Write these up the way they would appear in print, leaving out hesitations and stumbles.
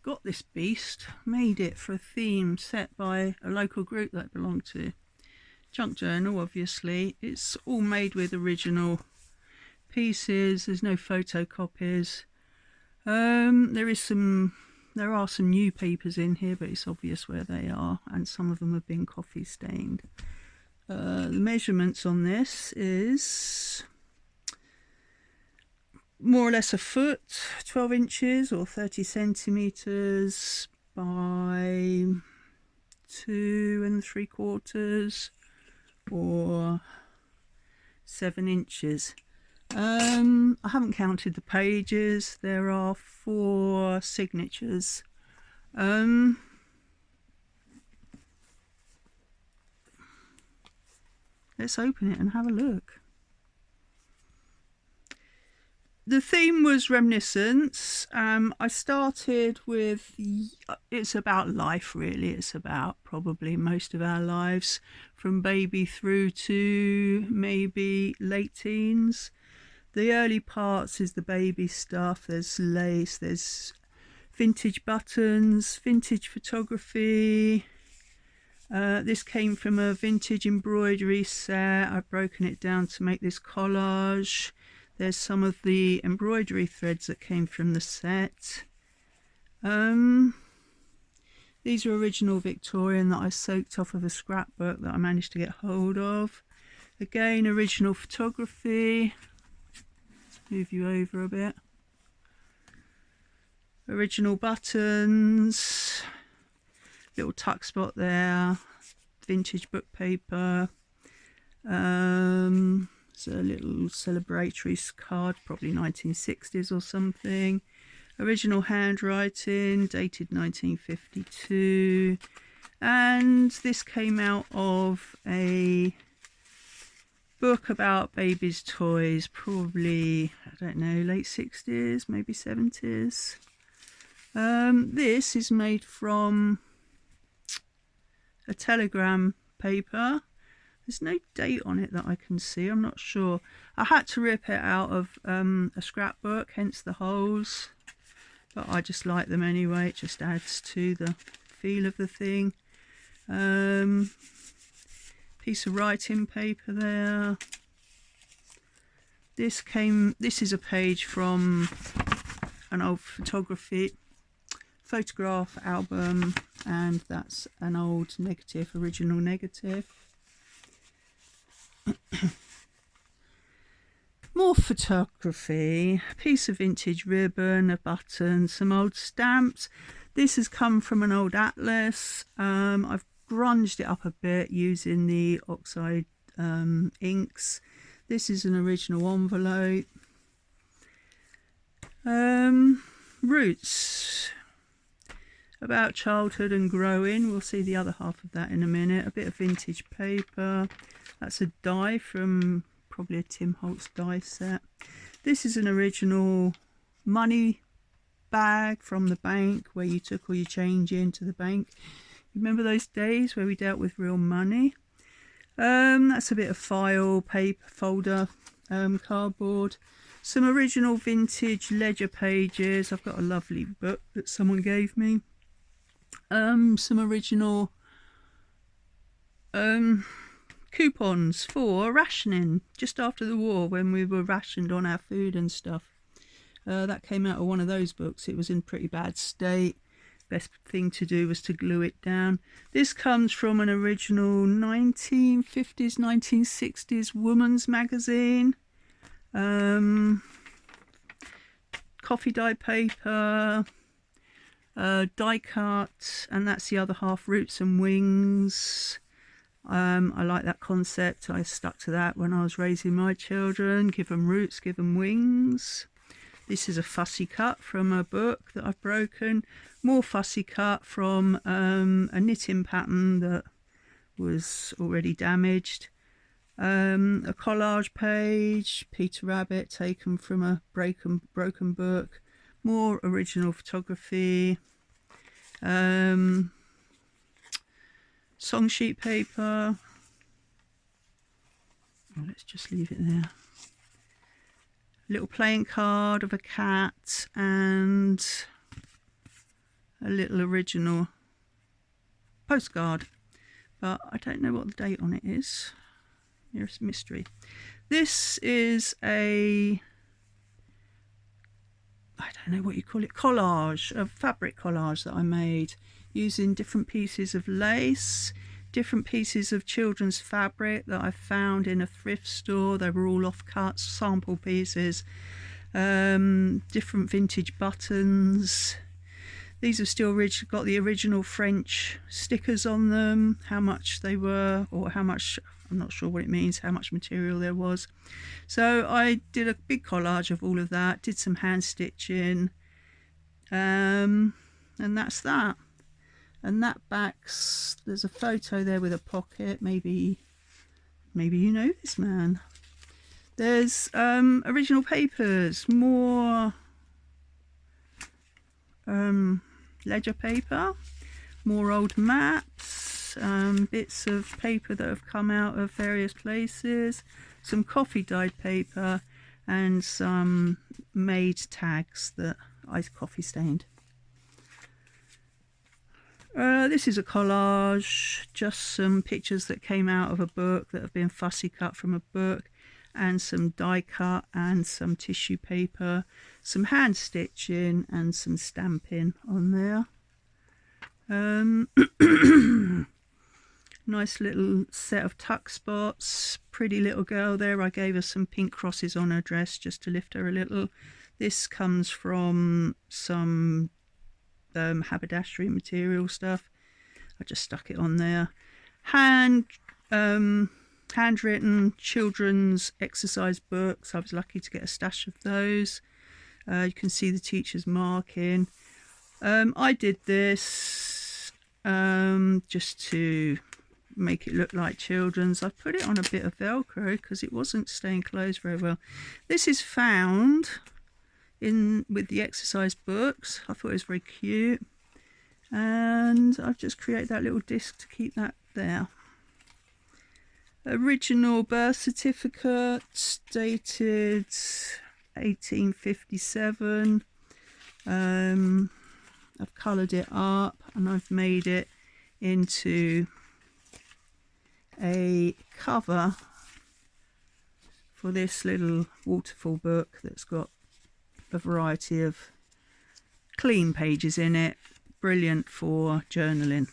got this beast, made it for a theme set by a local group that I belong to. Junk Journal, obviously. It's all made with original pieces. There's no photocopies. There are some new papers in here, but it's obvious where they are, and some of them have been coffee stained. The measurements on this is more or less a foot, 12 inches or 30 centimeters by 2 3/4 or 7 inches. I haven't counted the pages. There are 4 signatures. Let's open it and have a look. The theme was reminiscence. I started with, it's about life really. It's about probably most of our lives, from baby through to maybe late teens. The early parts is the baby stuff. There's lace, there's vintage buttons, vintage photography. This came from a vintage embroidery set. I've broken it down to make this collage. There's some of the embroidery threads that came from the set. These are original Victorian that I soaked off of a scrapbook that I managed to get hold of. Again, original photography. Let's move you over a bit. Original buttons. Little tuck spot there. Vintage book paper. It's a little celebratory card, probably 1960s or something. Original handwriting, dated 1952. And this came out of a book about babies' toys, probably, I don't know, late 60s, maybe 70s. This is made from a telegram paper. There's no date on it that I can see. I'm not sure. I had to rip it out of a scrapbook, hence the holes. But I just like them anyway. It just adds to the feel of the thing. Piece of writing paper there. This is a page from an old photograph album, and that's an old negative, original negative. More photography, a piece of vintage ribbon, a button, some old stamps. This has come from an old atlas. I've grunged it up a bit using the oxide inks. This is an original envelope. Roots, about childhood and growing. We'll see the other half of that in a minute. A bit of vintage paper. That's a die from probably a Tim Holtz die set. This is an original money bag from the bank where you took all your change into the bank. Remember those days where we dealt with real money? That's a bit of file, paper, folder, cardboard. Some original vintage ledger pages. I've got a lovely book that someone gave me. Some original coupons for rationing just after the war, when we were rationed on our food and stuff. That came out of one of those books. It was in pretty bad state. Best thing to do was to glue it down. This comes from an original 1950s, 1960s woman's magazine. Coffee dye paper, die cut, and that's the other half, roots and wings. I like that concept. I stuck to that when I was raising my children. Give them roots, give them wings. This is a fussy cut from a book that I've broken. More fussy cut from a knitting pattern that was already damaged. A collage page, Peter Rabbit, taken from a broken book. More original photography. Song sheet paper. Oh, let's just leave it there. A little playing card of a cat and a little original postcard, but I don't know what the date on it is. Here's a mystery. This is a, I don't know what you call it, collage, a fabric collage that I made using different pieces of lace, different pieces of children's fabric that I found in a thrift store. They were all off-cut sample pieces, different vintage buttons. These have still got the original French stickers on them, how much they were, or how much, I'm not sure what it means, how much material there was. So I did a big collage of all of that, did some hand stitching, and that's that. And that backs, there's a photo there with a pocket, maybe you know this man. There's original papers, more ledger paper, more old maps, bits of paper that have come out of various places, some coffee dyed paper, and some made tags that I coffee stained. This is a collage, just some pictures that came out of a book that have been fussy cut from a book, and some die cut and some tissue paper, some hand stitching and some stamping on there. Nice little set of tuck spots, pretty little girl there. I gave her some pink crosses on her dress just to lift her a little. This comes from some haberdashery material stuff. I just stuck it on there. Handwritten children's exercise books. I was lucky to get a stash of those. You can see the teacher's marking. I did this just to make it look like children's. I put it on a bit of Velcro because it wasn't staying closed very well. This is found in with the exercise books. I thought it was very cute, and I've just created that little disc to keep that there. Original birth certificate dated 1857. I've coloured it up and I've made it into a cover for this little waterfall book that's got a variety of clean pages in it. Brilliant for journaling.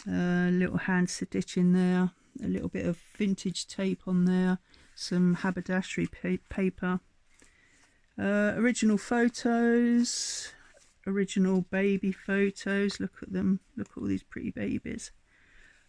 Little hand stitching there, a little bit of vintage tape on there, some haberdashery paper, original photos, original baby photos. Look at them, look at all these pretty babies.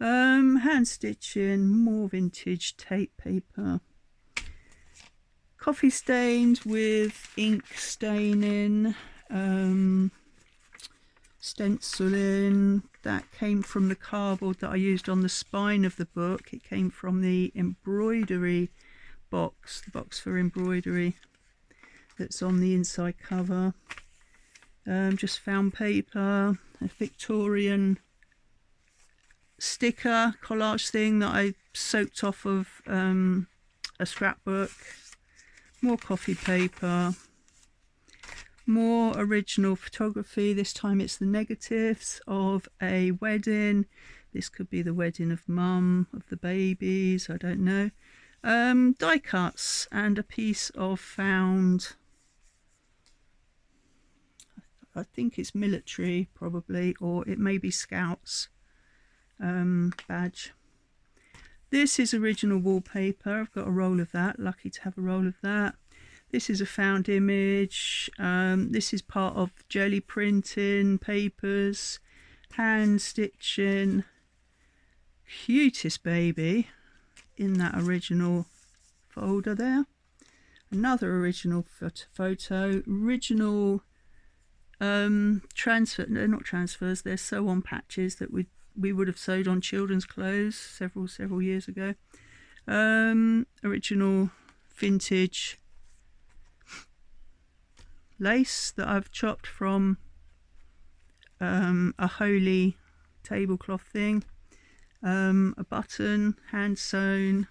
Hand stitching, more vintage tape paper, coffee stains with ink staining, stenciling. That came from the cardboard that I used on the spine of the book. It came from the embroidery box, the box for embroidery that's on the inside cover. Just found paper, a Victorian sticker collage thing that I soaked off of a scrapbook. More coffee paper, more original photography. This time it's the negatives of a wedding. This could be the wedding of mum, of the babies, I don't know. Die cuts and a piece of found, I think it's military probably, or it may be Scouts badge. This is original wallpaper. I've got a roll of that, lucky to have a roll of that. This is a found image. This is part of jelly printing papers, hand stitching. Cutest baby in that original folder there. Another original photo. Original transfer, no, not transfers, they're sew-on patches that we would have sewed on children's clothes several years ago. Original vintage lace that I've chopped from a holy tablecloth thing. A button, hand sewn.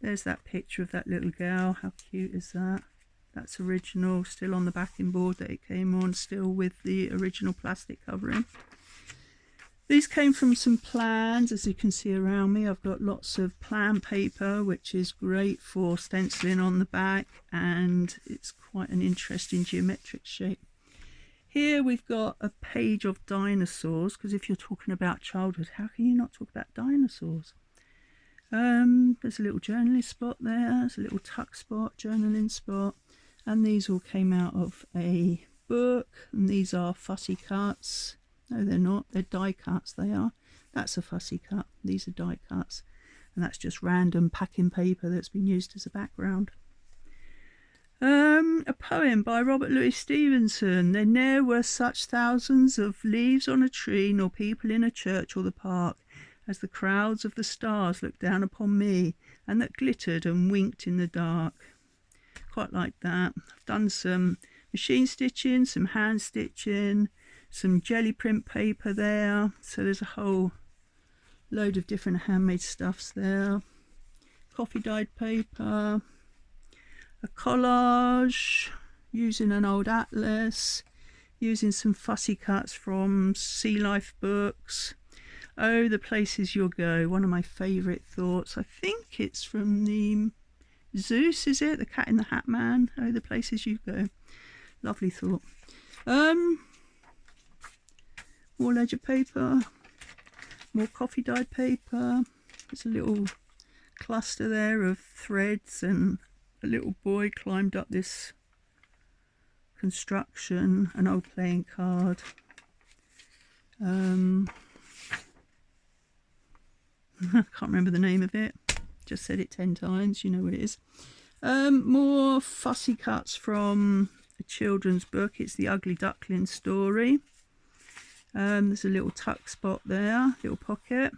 There's that picture of that little girl. How cute is that? That's original, still on the backing board that it came on, still with the original plastic covering. These came from some plans, as you can see around me. I've got lots of plan paper, which is great for stenciling on the back, and it's quite an interesting geometric shape. Here we've got a page of dinosaurs, because if you're talking about childhood, how can you not talk about dinosaurs? There's a little journaling spot there, there's a little tuck spot, journaling spot, and these all came out of a book, and these are fussy cuts. No, they're not, they're die cuts, they are. That's a fussy cut, these are die cuts, and that's just random packing paper that's been used as a background. A poem by Robert Louis Stevenson. There ne'er were such thousands of leaves on a tree, nor people in a church or the park, as the crowds of the stars looked down upon me, and that glittered and winked in the dark. Quite like that. I've done some machine stitching, some hand stitching, some jelly print paper there, so there's a whole load of different handmade stuffs there. Coffee dyed paper, a collage using an old atlas, using some fussy cuts from Sea Life books. Oh, the places you'll go, one of my favourite thoughts. I think it's from the Zeus, is it? The Cat in the Hat Man. Oh, the places you go. Lovely thought. More ledger paper, more coffee dyed paper. There's a little cluster there of threads, and a little boy climbed up this construction, an old playing card. I can't remember the name of it, just said it 10 times, you know what it is. More fussy cuts from a children's book. It's The Ugly Duckling Story. There's a little tuck spot there, little pocket,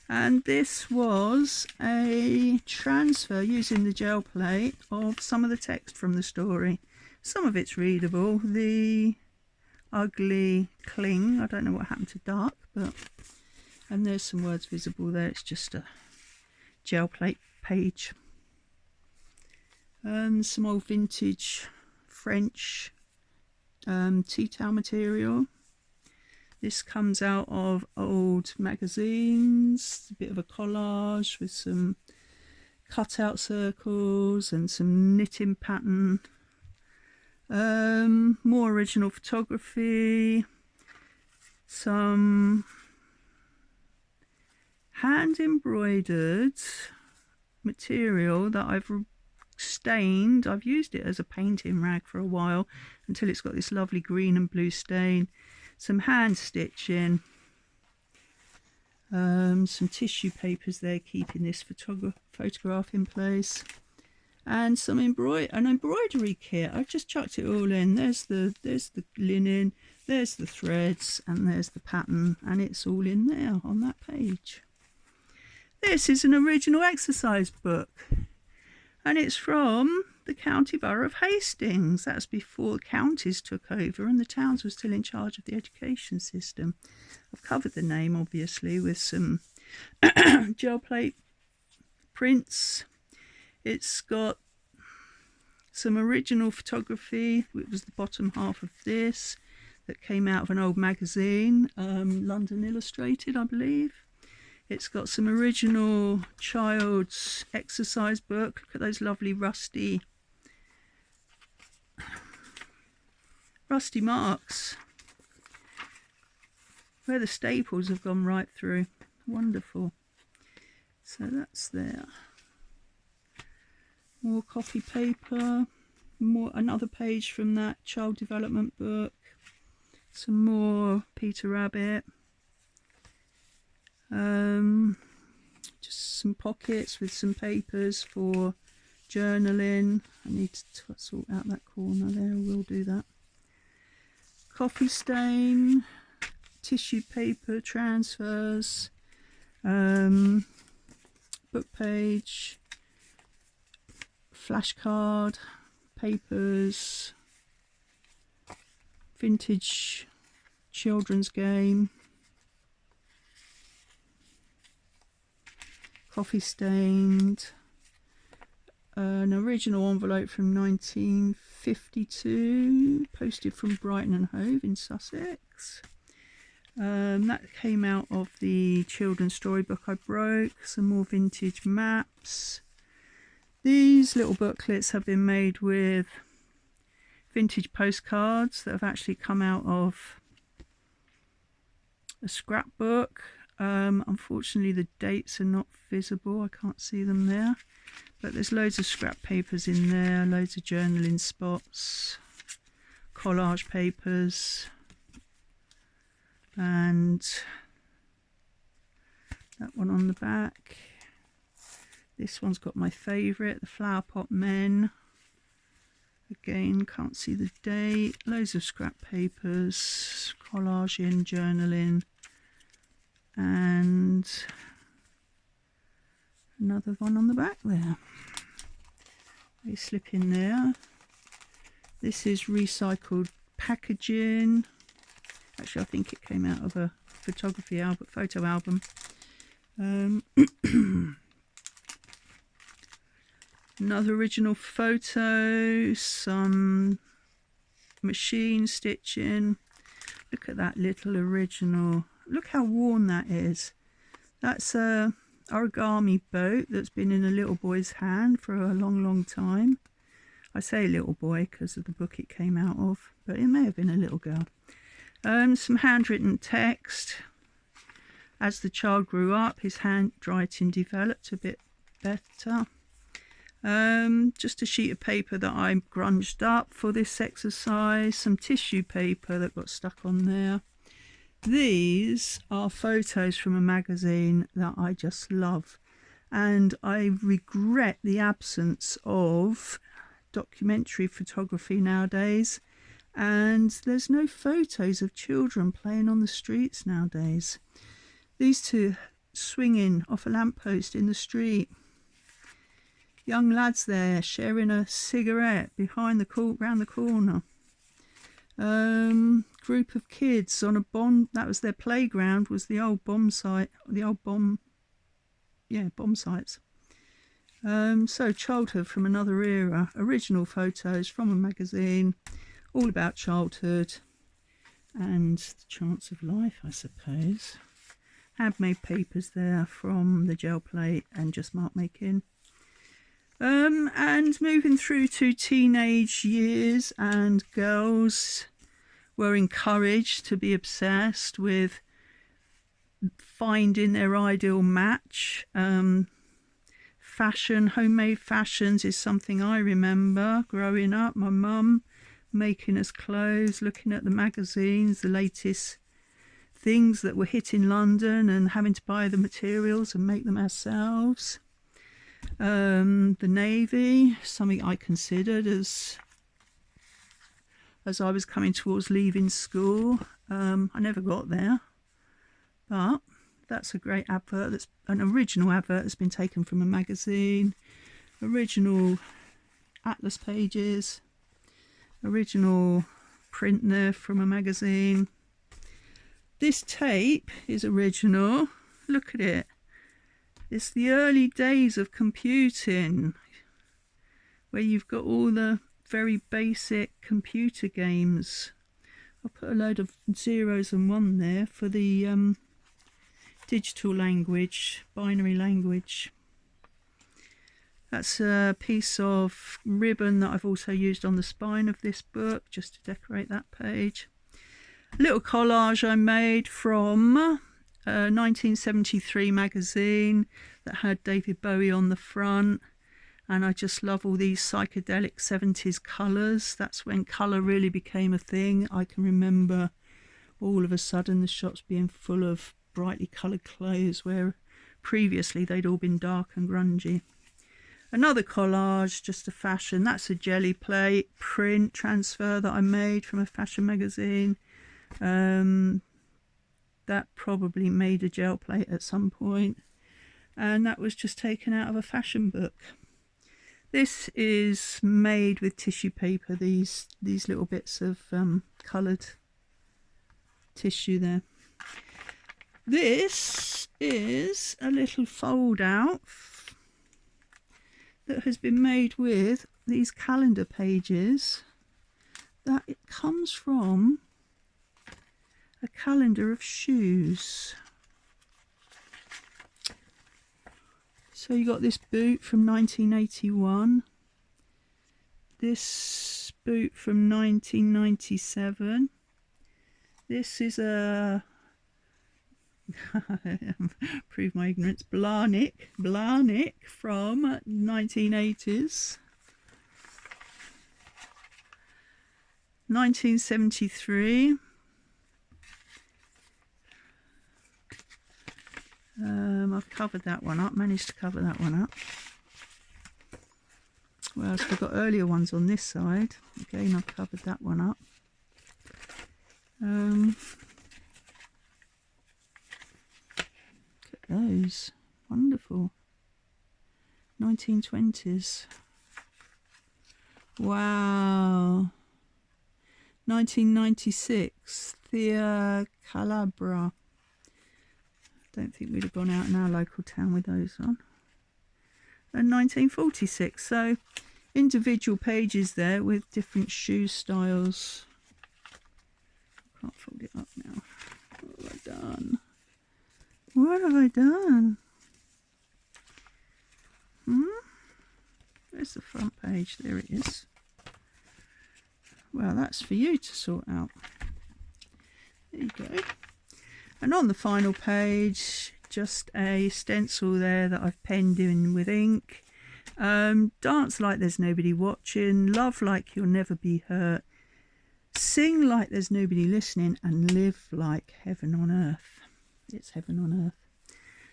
and this was a transfer using the gel plate of some of the text from the story. Some of it's readable. The ugly cling, I don't know what happened to Duck, but, and there's some words visible there. It's just a gel plate page. Some old vintage French tea towel material. This comes out of old magazines, a bit of a collage with some cutout circles and some knitting pattern. More original photography, some hand embroidered material that I've stained. I've used it as a painting rag for a while until it's got this lovely green and blue stain. Some hand stitching, some tissue papers there keeping this photograph in place, and some an embroidery kit. I've just chucked it all in. There's the linen, there's the threads, and there's the pattern, and it's all in there on that page. This is an original exercise book, and it's from the County Borough of Hastings. That's before the counties took over and the towns were still in charge of the education system. I've covered the name obviously with some gel plate prints. It's got some original photography. It was the bottom half of this that came out of an old magazine, London Illustrated, I believe. It's got some original child's exercise book. Look at those lovely rusty marks where the staples have gone right through. Wonderful. So that's there. More copy paper, another page from that child development book, some more Peter Rabbit, just some pockets with some papers for journaling. I need to sort out that corner there, I will do that. Coffee stain, tissue paper transfers, book page, flashcard, papers, vintage children's game, coffee stained, an original envelope from 1952, posted from Brighton and Hove in Sussex. That came out of the children's storybook I broke. Some more vintage maps. These little booklets have been made with vintage postcards that have actually come out of a scrapbook. Unfortunately the dates are not visible, I can't see them there, but there's loads of scrap papers in there, loads of journaling spots, collage papers, and that one on the back. This one's got my favourite, the Flower Pot Men. Again, can't see the date. Loads of scrap papers, collaging, journaling, and another one on the back there. They slip in there. This is recycled packaging. Actually, I think it came out of a photography album, photo album. Another original photo, some machine stitching. Look at that little original. Look how worn that is. That's a origami boat that's been in a little boy's hand for a long time. I say little boy because of the book it came out of, but it may have been a little girl. Some handwritten text. As the child grew up, his handwriting developed a bit better. Just a sheet of paper that I grunged up for this exercise, some tissue paper that got stuck on there. These are photos from a magazine that I just love, and I regret the absence of documentary photography nowadays, and there's no photos of children playing on the streets nowadays. These two swinging off a lamppost in the street. Young lads there sharing a cigarette behind round the corner. Group of kids on a bomb. That was their playground. Was the old bomb site? The old bomb sites. So childhood from another era. Original photos from a magazine, all about childhood and the chance of life, I suppose. Handmade papers there from the gel plate and just mark making. And moving through to teenage years, and girls were encouraged to be obsessed with finding their ideal match. Fashion, homemade fashions is something I remember growing up. My mum making us clothes, looking at the magazines, the latest things that were hitting London, and having to buy the materials and make them ourselves. The Navy, something I considered as I was coming towards leaving school. I never got there, but that's a great advert. That's an original advert that's been taken from a magazine. Original atlas pages, original print there from a magazine. This tape is original. Look at it. It's the early days of computing, where you've got all the very basic computer games. I'll put a load of zeros and one there for the digital language, binary language. That's a piece of ribbon that I've also used on the spine of this book, just to decorate that page. A little collage I made from a 1973 magazine that had David Bowie on the front, and I just love all these psychedelic 70s colours. That's when colour really became a thing. I can remember all of a sudden the shops being full of brightly coloured clothes where previously they'd all been dark and grungy. Another collage, just a fashion. That's a jelly plate print transfer that I made from a fashion magazine. That probably made a gel plate at some point, and that was just taken out of a fashion book. This is made with tissue paper, these little bits of coloured tissue there. This is a little fold out. that has been made with these calendar pages, that it comes from a calendar of shoes. So you got this boot from 1981, this boot from 1997. This is a prove my ignorance, Blahnik from 1980s. 1973. I've covered that one up, managed to cover that one up. Well, we've got earlier ones on this side. Again, I've covered that one up. Look at those. Wonderful. 1920s. Wow. 1996. Thea Calabra. Don't think we'd have gone out in our local town with those on. And 1946. So individual pages there with different shoe styles. Can't fold it up now. What have I done? What have I done? Where's the front page? There it is. Well, that's for you to sort out. There you go. And on the final page, just a stencil there that I've penned in with ink. Dance like there's nobody watching, love like you'll never be hurt, sing like there's nobody listening, and live like heaven on earth. It's heaven on earth.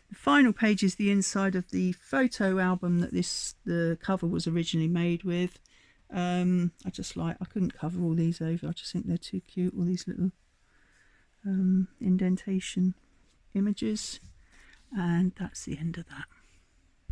The final page is the inside of the photo album that the cover was originally made with. I couldn't cover all these over. I just think they're too cute, all these little indentation images. And that's the end of that.